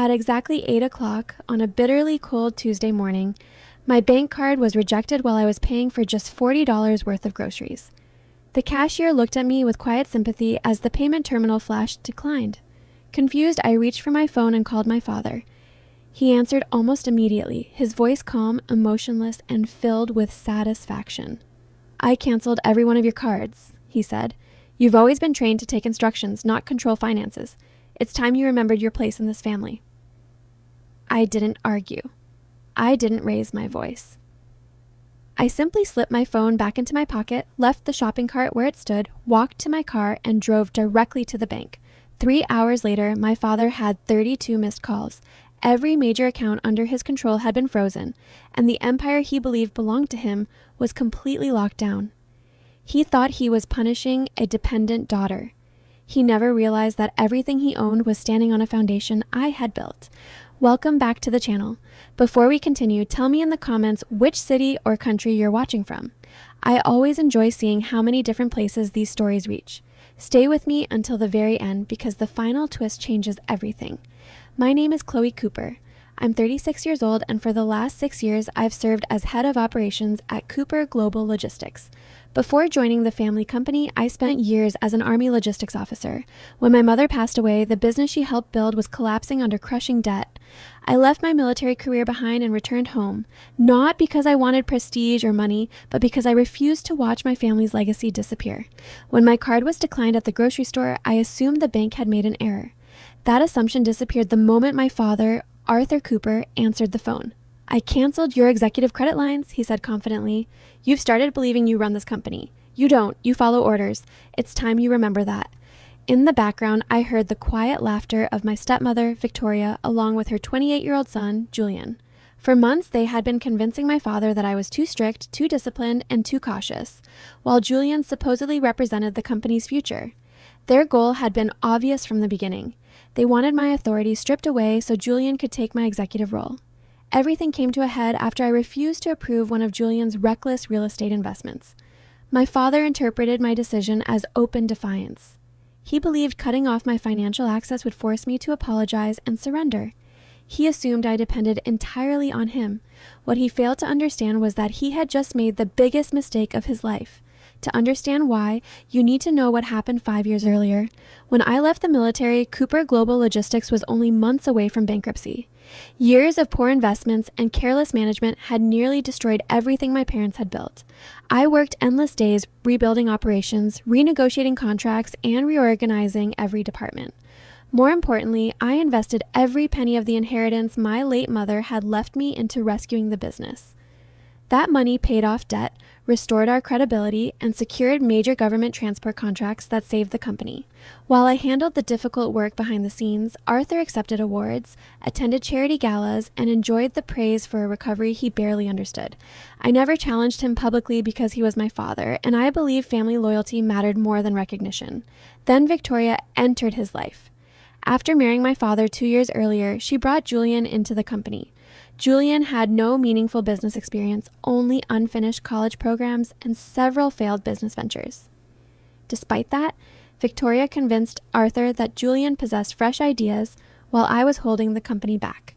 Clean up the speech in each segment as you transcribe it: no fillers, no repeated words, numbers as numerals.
At exactly 8 o'clock on a bitterly cold Tuesday morning, my bank card was rejected while I was paying for just $40 worth of groceries. The cashier looked at me with quiet sympathy as the payment terminal flashed declined. Confused, I reached for my phone and called my father. He answered almost immediately, his voice calm, emotionless, and filled with satisfaction. "I canceled every one of your cards," he said. "You've always been trained to take instructions, not control finances. It's time you remembered your place in this family." I didn't argue. I didn't raise my voice. I simply slipped my phone back into my pocket, left the shopping cart where it stood, walked to my car, and drove directly to the bank. 3 hours later, my father had 32 missed calls. Every major account under his control had been frozen, and the empire he believed belonged to him was completely locked down. He thought he was punishing a dependent daughter. He never realized that everything he owned was standing on a foundation I had built. Welcome back to the channel. Before we continue, tell me in the comments which city or country you're watching from. I always enjoy seeing how many different places these stories reach. Stay with me until the very end because the final twist changes everything. My name is Chloe Cooper. I'm 36 years old, and for the last 6 years, I've served as head of operations at Cooper Global Logistics. Before joining the family company, I spent years as an Army logistics officer. When my mother passed away, the business she helped build was collapsing under crushing debt. I left my military career behind and returned home, not because I wanted prestige or money, but because I refused to watch my family's legacy disappear. When my card was declined at the grocery store, I assumed the bank had made an error. That assumption disappeared the moment my father, Arthur Cooper, answered the phone. "I canceled your executive credit lines," he said confidently. "You've started believing you run this company. You don't. You follow orders. It's time you remember that." In the background, I heard the quiet laughter of my stepmother, Victoria, along with her 28-year-old son, Julian. For months, they had been convincing my father that I was too strict, too disciplined, and too cautious, while Julian supposedly represented the company's future. Their goal had been obvious from the beginning. They wanted my authority stripped away so Julian could take my executive role. Everything came to a head after I refused to approve one of Julian's reckless real estate investments. My father interpreted my decision as open defiance. He believed cutting off my financial access would force me to apologize and surrender. He assumed I depended entirely on him. What he failed to understand was that he had just made the biggest mistake of his life. To understand why, you need to know what happened 5 years earlier. When I left the military, Cooper Global Logistics was only months away from bankruptcy. Years of poor investments and careless management had nearly destroyed everything my parents had built. I worked endless days rebuilding operations, renegotiating contracts, and reorganizing every department. More importantly, I invested every penny of the inheritance my late mother had left me into rescuing the business. That money paid off debt, restored our credibility, and secured major government transport contracts that saved the company. While I handled the difficult work behind the scenes, Arthur accepted awards, attended charity galas, and enjoyed the praise for a recovery he barely understood. I never challenged him publicly because he was my father, and I believe family loyalty mattered more than recognition. Then Victoria entered his life. After marrying my father 2 years earlier, she brought Julian into the company. Julian had no meaningful business experience, only unfinished college programs and several failed business ventures. Despite that, Victoria convinced Arthur that Julian possessed fresh ideas while I was holding the company back.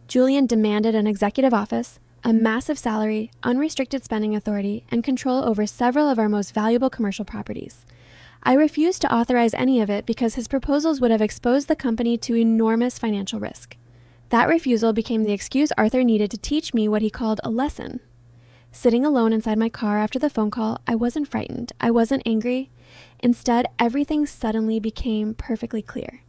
Julian demanded an executive office, a massive salary, unrestricted spending authority, and control over several of our most valuable commercial properties. I refused to authorize any of it because his proposals would have exposed the company to enormous financial risk. That refusal became the excuse Arthur needed to teach me what he called a lesson. Sitting alone inside my car after the phone call, I wasn't frightened. I wasn't angry. Instead, everything suddenly became perfectly clear.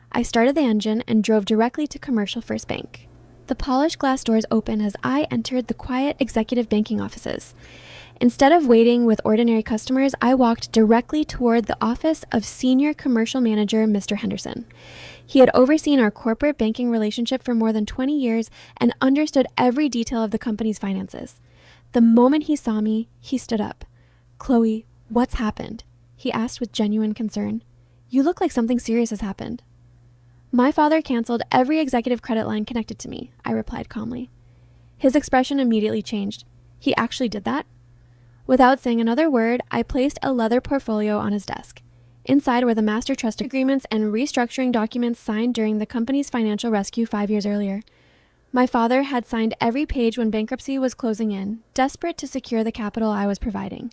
I started the engine and drove directly to Commercial First Bank. The polished glass doors opened as I entered the quiet executive banking offices. Instead of waiting with ordinary customers, I walked directly toward the office of Senior Commercial Manager Mr. Henderson. He had overseen our corporate banking relationship for more than 20 years and understood every detail of the company's finances. The moment he saw me, he stood up. "Chloe, what's happened?" he asked with genuine concern. "You look like something serious has happened." "My father canceled every executive credit line connected to me," I replied calmly. His expression immediately changed. "He actually did that?" Without saying another word, I placed a leather portfolio on his desk. Inside were the master trust agreements and restructuring documents signed during the company's financial rescue 5 years earlier. My father had signed every page when bankruptcy was closing in, desperate to secure the capital I was providing.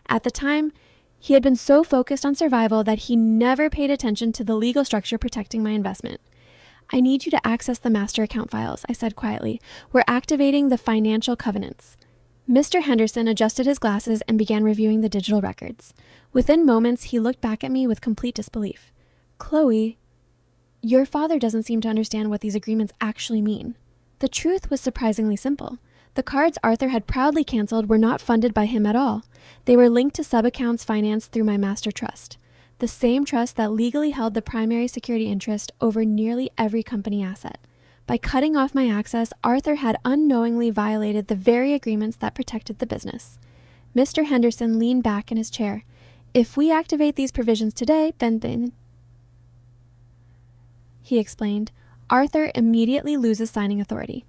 At the time, he had been so focused on survival that he never paid attention to the legal structure protecting my investment. I need you to access the master account files, I said quietly. We're activating the financial covenants. Mr. Henderson adjusted his glasses and began reviewing the digital records. Within moments, he looked back at me with complete disbelief. Chloe, your father doesn't seem to understand what these agreements actually mean. The truth was surprisingly simple. The cards Arthur had proudly canceled were not funded by him at all. They were linked to sub-accounts financed through my master trust, the same trust that legally held the primary security interest over nearly every company asset. By cutting off my access, Arthur had unknowingly violated the very agreements that protected the business. Mr. Henderson leaned back in his chair. If we activate these provisions today, then he explained, Arthur immediately loses signing authority.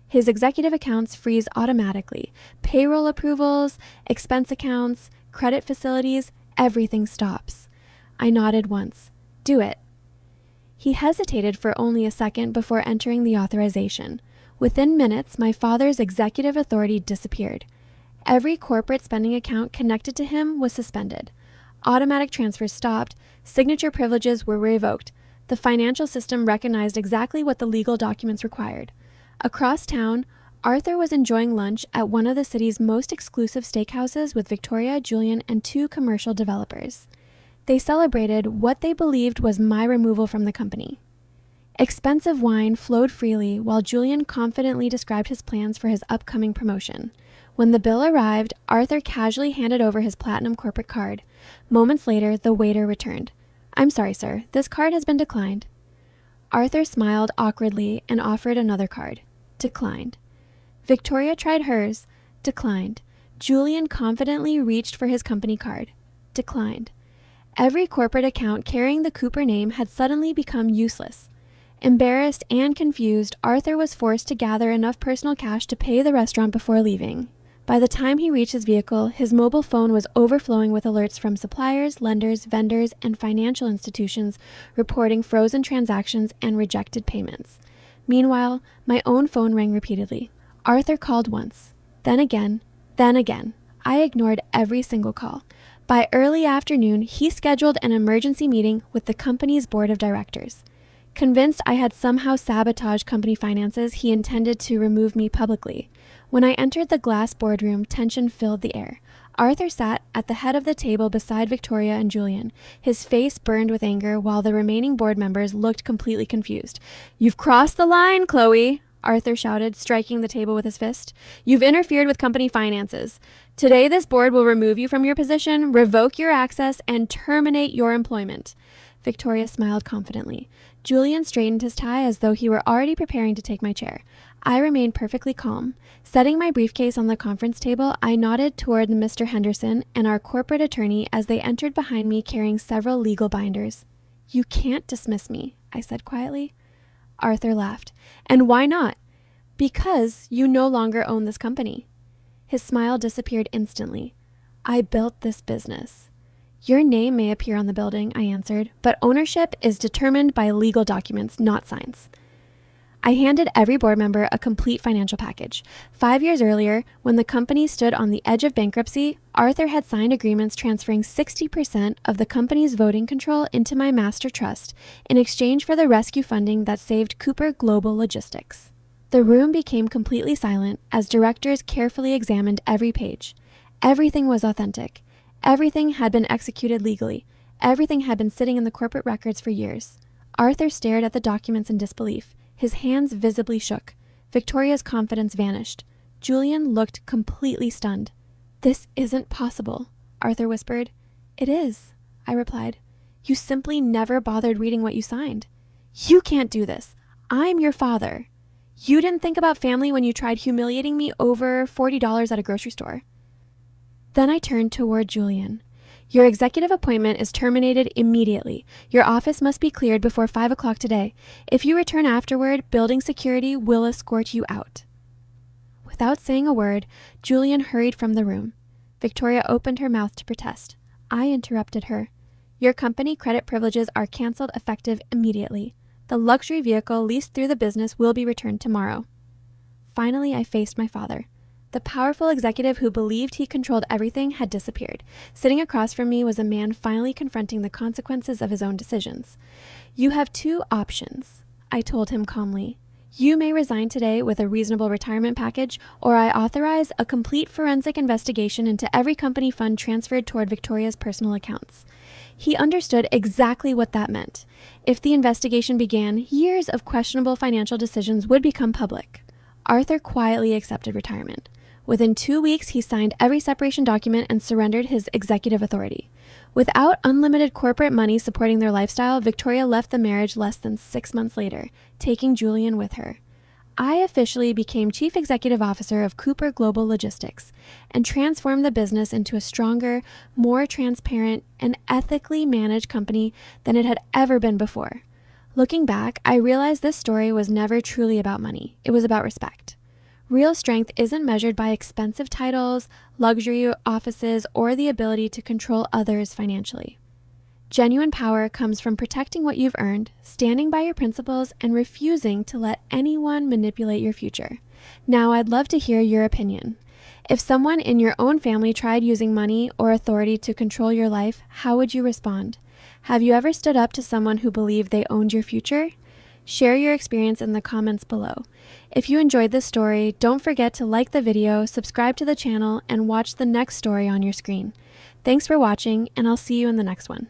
His executive accounts freeze automatically. Payroll approvals, expense accounts, credit facilities, everything stops. I nodded once. Do it. He hesitated for only a second before entering the authorization. Within minutes, my father's executive authority disappeared. Every corporate spending account connected to him was suspended. Automatic transfers stopped. Signature privileges were revoked. The financial system recognized exactly what the legal documents required. Across town, Arthur was enjoying lunch at one of the city's most exclusive steakhouses with Victoria, Julian, and 2 commercial developers. They celebrated what they believed was my removal from the company. Expensive wine flowed freely while Julian confidently described his plans for his upcoming promotion. When the bill arrived, Arthur casually handed over his platinum corporate card. Moments later, the waiter returned. I'm sorry, sir. This card has been declined. Arthur smiled awkwardly and offered another card. Declined. Victoria tried hers. Declined. Julian confidently reached for his company card. Declined. Every corporate account carrying the Cooper name had suddenly become useless. Embarrassed and confused, Arthur was forced to gather enough personal cash to pay the restaurant before leaving. By the time he reached his vehicle, his mobile phone was overflowing with alerts from suppliers, lenders, vendors, and financial institutions reporting frozen transactions and rejected payments. Meanwhile, my own phone rang repeatedly. Arthur called once, then again, then again. I ignored every single call. By early afternoon, he scheduled an emergency meeting with the company's board of directors. Convinced I had somehow sabotaged company finances, he intended to remove me publicly. When I entered the glass boardroom, tension filled the air. Arthur sat at the head of the table beside Victoria and Julian. His face burned with anger, while the remaining board members looked completely confused. You've crossed the line, Chloe, Arthur shouted, striking the table with his fist. You've interfered with company finances. Today, this board will remove you from your position, revoke your access, and terminate your employment. Victoria smiled confidently. Julian straightened his tie as though he were already preparing to take my chair. I remained perfectly calm. Setting my briefcase on the conference table, I nodded toward Mr. Henderson and our corporate attorney as they entered behind me carrying several legal binders. You can't dismiss me, I said quietly. Arthur laughed. And why not? Because you no longer own this company. His smile disappeared instantly. I built this business. Your name may appear on the building, I answered, but ownership is determined by legal documents, not signs. I handed every board member a complete financial package. 5 years earlier, when the company stood on the edge of bankruptcy, Arthur had signed agreements transferring 60% of the company's voting control into my master trust in exchange for the rescue funding that saved Cooper Global Logistics. The room became completely silent as directors carefully examined every page. Everything was authentic. Everything had been executed legally. Everything had been sitting in the corporate records for years. Arthur stared at the documents in disbelief. His hands visibly shook. Victoria's confidence vanished. Julian looked completely stunned. This isn't possible, Arthur whispered. It is, I replied. You simply never bothered reading what you signed. You can't do this. I'm your father. You didn't think about family when you tried humiliating me over $40 at a grocery store. Then I turned toward Julian. Your executive appointment is terminated immediately. Your office must be cleared before 5 o'clock today. If you return afterward, building security will escort you out. Without saying a word, Julian hurried from the room. Victoria opened her mouth to protest. I interrupted her. Your company credit privileges are canceled effective immediately. The luxury vehicle leased through the business will be returned tomorrow. Finally, I faced my father. The powerful executive who believed he controlled everything had disappeared. Sitting across from me was a man finally confronting the consequences of his own decisions. You have two options, I told him calmly. You may resign today with a reasonable retirement package, or I authorize a complete forensic investigation into every company fund transferred toward Victoria's personal accounts. He understood exactly what that meant. If the investigation began, years of questionable financial decisions would become public. Arthur quietly accepted retirement. Within 2 weeks, he signed every separation document and surrendered his executive authority. Without unlimited corporate money supporting their lifestyle, Victoria left the marriage less than 6 months later, taking Julian with her. I officially became Chief Executive Officer of Cooper Global Logistics and transformed the business into a stronger, more transparent, and ethically managed company than it had ever been before. Looking back, I realized this story was never truly about money. It was about respect. Real strength isn't measured by expensive titles, luxury offices, or the ability to control others financially. Genuine power comes from protecting what you've earned, standing by your principles, and refusing to let anyone manipulate your future. Now, I'd love to hear your opinion. If someone in your own family tried using money or authority to control your life, how would you respond? Have you ever stood up to someone who believed they owned your future? Share your experience in the comments below. If you enjoyed this story, don't forget to like the video, subscribe to the channel, and watch the next story on your screen. Thanks for watching, and I'll see you in the next one.